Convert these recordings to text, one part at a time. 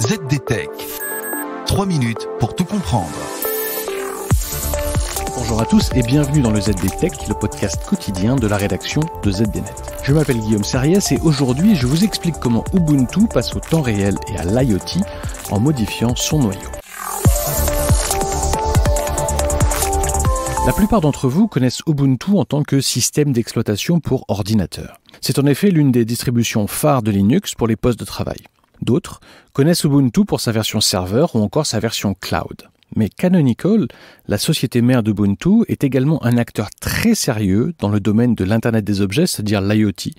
ZDTech. 3 minutes pour tout comprendre. Bonjour à tous et bienvenue dans le ZDTech, le podcast quotidien de la rédaction de ZDNet. Je m'appelle Guillaume Sariès et aujourd'hui je vous explique comment Ubuntu passe au temps réel et à l'IoT en modifiant son noyau. La plupart d'entre vous connaissent Ubuntu en tant que système d'exploitation pour ordinateur. C'est en effet l'une des distributions phares de Linux pour les postes de travail. D'autres connaissent Ubuntu pour sa version serveur ou encore sa version cloud. Mais Canonical, la société mère d'Ubuntu, est également un acteur très sérieux dans le domaine de l'Internet des objets, c'est-à-dire l'IoT,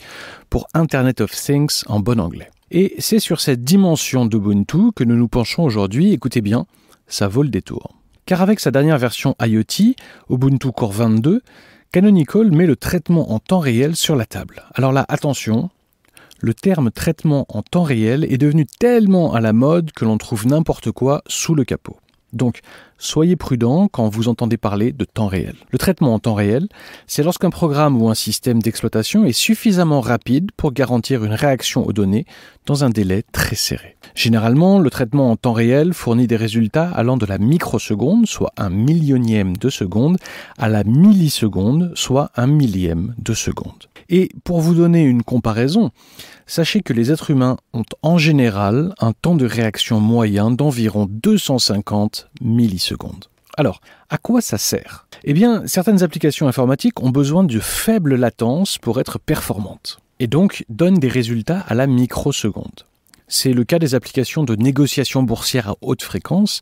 pour Internet of Things en bon anglais. Et c'est sur cette dimension d'Ubuntu que nous nous penchons aujourd'hui. Écoutez bien, ça vaut le détour. Car avec sa dernière version IoT, Ubuntu Core 22, Canonical met le traitement en temps réel sur la table. Alors là, attention, le terme traitement en temps réel est devenu tellement à la mode que l'on trouve n'importe quoi sous le capot. Donc, soyez prudents quand vous entendez parler de temps réel. Le traitement en temps réel, c'est lorsqu'un programme ou un système d'exploitation est suffisamment rapide pour garantir une réaction aux données dans un délai très serré. Généralement, le traitement en temps réel fournit des résultats allant de la microseconde, soit 1/1000e de seconde, à la milliseconde, soit 1/1000e de seconde. Et pour vous donner une comparaison, sachez que les êtres humains ont en général un temps de réaction moyen d'environ 250 millisecondes. Alors, à quoi ça sert ? Eh bien, certaines applications informatiques ont besoin de faible latence pour être performantes, et donc donnent des résultats à la microseconde. C'est le cas des applications de négociation boursière à haute fréquence,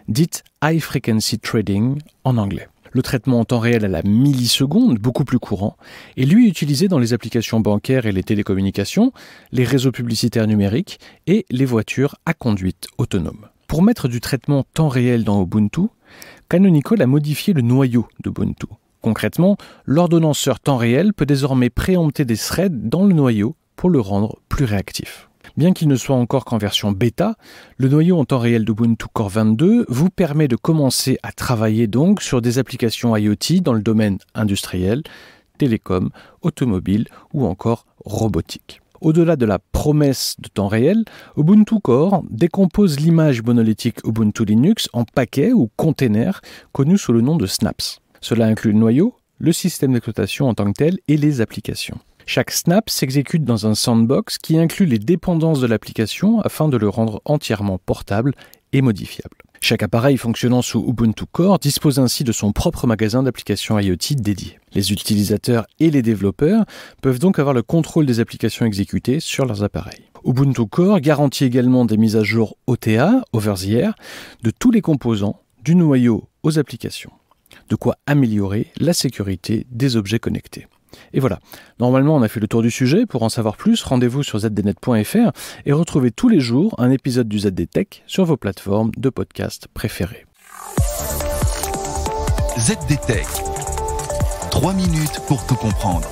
dites High Frequency Trading en anglais. Le traitement en temps réel à la milliseconde, beaucoup plus courant, est lui utilisé dans les applications bancaires et les télécommunications, les réseaux publicitaires numériques et les voitures à conduite autonome. Pour mettre du traitement temps réel dans Ubuntu, Canonical a modifié le noyau d'Ubuntu. Concrètement, l'ordonnanceur temps réel peut désormais préempter des threads dans le noyau pour le rendre plus réactif. Bien qu'il ne soit encore qu'en version bêta, le noyau en temps réel d'Ubuntu Core 22 vous permet de commencer à travailler donc sur des applications IoT dans le domaine industriel, télécom, automobile ou encore robotique. Au-delà de la promesse de temps réel, Ubuntu Core décompose l'image monolithique Ubuntu Linux en paquets ou containers connus sous le nom de snaps. Cela inclut le noyau, le système d'exploitation en tant que tel et les applications. Chaque snap s'exécute dans un sandbox qui inclut les dépendances de l'application afin de le rendre entièrement portable et modifiable. Chaque appareil fonctionnant sous Ubuntu Core dispose ainsi de son propre magasin d'applications IoT dédié. Les utilisateurs et les développeurs peuvent donc avoir le contrôle des applications exécutées sur leurs appareils. Ubuntu Core garantit également des mises à jour OTA, over the air, de tous les composants, du noyau aux applications. De quoi améliorer la sécurité des objets connectés. Et voilà, normalement on a fait le tour du sujet. Pour en savoir plus, rendez-vous sur zdnet.fr et retrouvez tous les jours un épisode du ZDTech sur vos plateformes de podcast préférées. ZDTech. 3 minutes pour tout comprendre.